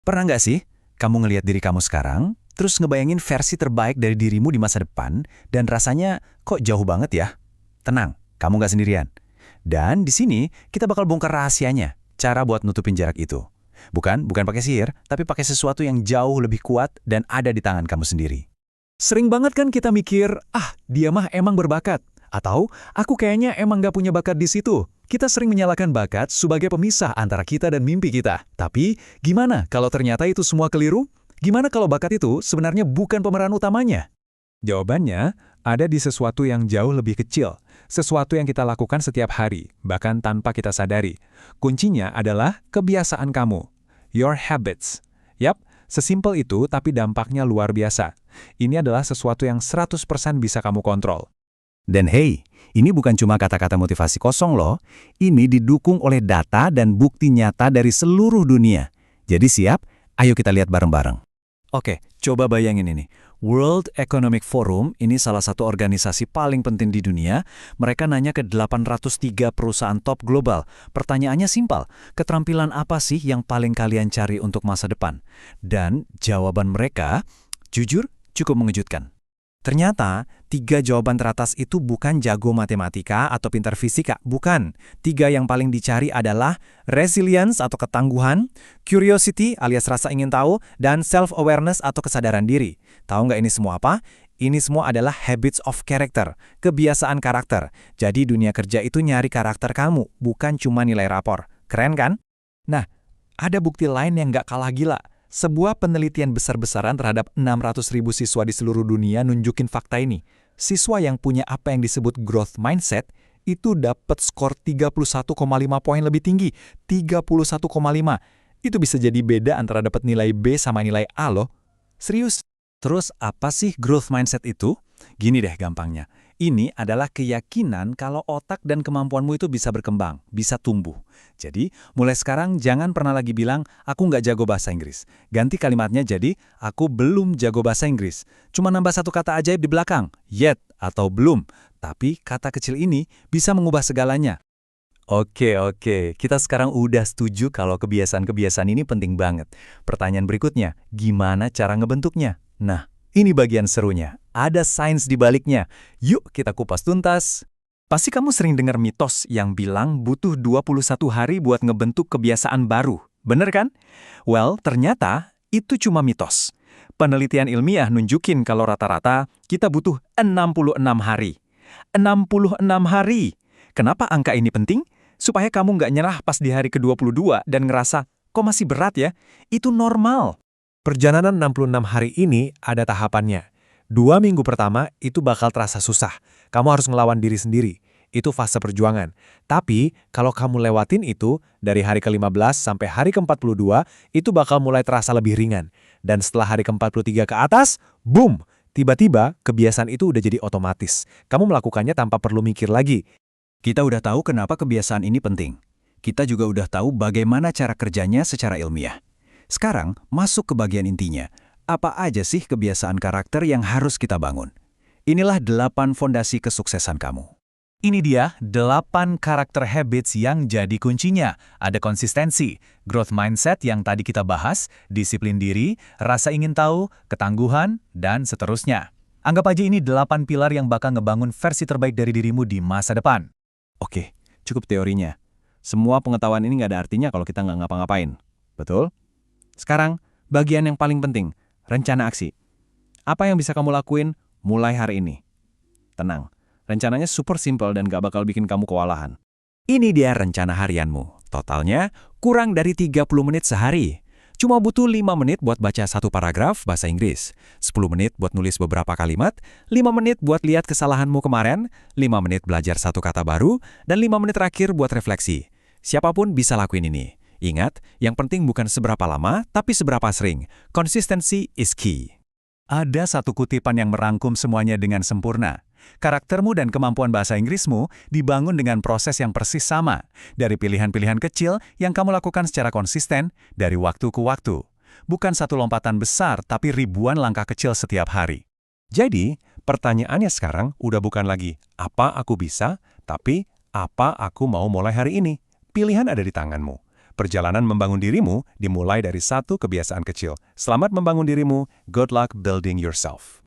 Pernah nggak sih kamu ngelihat diri kamu sekarang, terus ngebayangin versi terbaik dari dirimu di masa depan, dan rasanya kok jauh banget ya? Tenang, kamu nggak sendirian. Dan di sini kita bakal bongkar rahasianya, cara buat nutupin jarak itu. Bukan pakai sihir, tapi pakai sesuatu yang jauh lebih kuat dan ada di tangan kamu sendiri. Sering banget kan kita mikir, dia mah emang berbakat. Atau, aku kayaknya emang nggak punya bakat di situ. Kita sering menyalahkan bakat sebagai pemisah antara kita dan mimpi kita. Tapi, gimana kalau ternyata itu semua keliru? Gimana kalau bakat itu sebenarnya bukan pemeran utamanya? Jawabannya ada di sesuatu yang jauh lebih kecil, sesuatu yang kita lakukan setiap hari, bahkan tanpa kita sadari. Kuncinya adalah kebiasaan kamu, your habits. Yap, sesimpel itu tapi dampaknya luar biasa. Ini adalah sesuatu yang 100% bisa kamu kontrol. Dan hey, ini bukan cuma kata-kata motivasi kosong loh. Ini didukung oleh data dan bukti nyata dari seluruh dunia. Jadi siap? Ayo kita lihat bareng-bareng. Oke, coba bayangin ini. World Economic Forum ini salah satu organisasi paling penting di dunia. Mereka nanya ke 803 perusahaan top global. Pertanyaannya simpel, keterampilan apa sih yang paling kalian cari untuk masa depan? Dan jawaban mereka, jujur, cukup mengejutkan. Ternyata, 3 jawaban teratas itu bukan jago matematika atau pintar fisika, bukan. 3 yang paling dicari adalah resilience atau ketangguhan, curiosity alias rasa ingin tahu, dan self-awareness atau kesadaran diri. Tahu nggak ini semua apa? Ini semua adalah habits of character, kebiasaan karakter. Jadi dunia kerja itu nyari karakter kamu, bukan cuma nilai rapor. Keren kan? Nah, ada bukti lain yang nggak kalah gila. Sebuah penelitian besar-besaran terhadap 600.000 siswa di seluruh dunia nunjukin fakta ini. Siswa yang punya apa yang disebut growth mindset itu dapat skor 31,5 poin lebih tinggi. 31,5. Itu bisa jadi beda antara dapat nilai B sama nilai A loh. Serius. Terus apa sih growth mindset itu? Gini deh gampangnya. Ini adalah keyakinan kalau otak dan kemampuanmu itu bisa berkembang, bisa tumbuh. Jadi, mulai sekarang jangan pernah lagi bilang, aku nggak jago bahasa Inggris. Ganti kalimatnya jadi, aku belum jago bahasa Inggris. Cuma nambah satu kata ajaib di belakang, yet atau belum. Tapi kata kecil ini bisa mengubah segalanya. Oke, kita sekarang udah setuju kalau kebiasaan-kebiasaan ini penting banget. Pertanyaan berikutnya, gimana cara ngebentuknya? Nah, ini bagian serunya. Ada sains di baliknya. Yuk kita kupas tuntas. Pasti kamu sering dengar mitos yang bilang butuh 21 hari buat ngebentuk kebiasaan baru. Bener kan? Well, ternyata itu cuma mitos. Penelitian ilmiah nunjukin kalau rata-rata kita butuh 66 hari. 66 hari. Kenapa angka ini penting? Supaya kamu nggak nyerah pas di hari ke-22 dan ngerasa, kok masih berat ya? Itu normal. Perjalanan 66 hari ini ada tahapannya. 2 minggu pertama itu bakal terasa susah. Kamu harus ngelawan diri sendiri. Itu fase perjuangan. Tapi, kalau kamu lewatin itu, dari hari ke-15 sampai hari ke-42, itu bakal mulai terasa lebih ringan. Dan setelah hari ke-43 ke atas, boom! Tiba-tiba, kebiasaan itu udah jadi otomatis. Kamu melakukannya tanpa perlu mikir lagi. Kita udah tahu kenapa kebiasaan ini penting. Kita juga udah tahu bagaimana cara kerjanya secara ilmiah. Sekarang, masuk ke bagian intinya. Apa aja sih kebiasaan karakter yang harus kita bangun? Inilah 8 fondasi kesuksesan kamu. Ini dia 8 karakter habits yang jadi kuncinya. Ada konsistensi, growth mindset yang tadi kita bahas, disiplin diri, rasa ingin tahu, ketangguhan, dan seterusnya. Anggap aja ini 8 pilar yang bakal ngebangun versi terbaik dari dirimu di masa depan. Oke, cukup teorinya. Semua pengetahuan ini nggak ada artinya kalau kita nggak ngapa-ngapain. Betul? Sekarang, bagian yang paling penting, rencana aksi. Apa yang bisa kamu lakuin mulai hari ini? Tenang, rencananya super simple dan gak bakal bikin kamu kewalahan. Ini dia rencana harianmu. Totalnya kurang dari 30 menit sehari. Cuma butuh 5 menit buat baca satu paragraf bahasa Inggris, 10 menit buat nulis beberapa kalimat, 5 menit buat lihat kesalahanmu kemarin, 5 menit belajar satu kata baru, dan 5 menit terakhir buat refleksi. Siapapun bisa lakuin ini. Ingat, yang penting bukan seberapa lama, tapi seberapa sering. Consistency is key. Ada satu kutipan yang merangkum semuanya dengan sempurna. Karaktermu dan kemampuan bahasa Inggrismu dibangun dengan proses yang persis sama. Dari pilihan-pilihan kecil yang kamu lakukan secara konsisten dari waktu ke waktu. Bukan satu lompatan besar, tapi ribuan langkah kecil setiap hari. Jadi, pertanyaannya sekarang udah bukan lagi apa aku bisa, tapi apa aku mau mulai hari ini. Pilihan ada di tanganmu. Perjalanan membangun dirimu dimulai dari satu kebiasaan kecil. Selamat membangun dirimu. Good luck building yourself.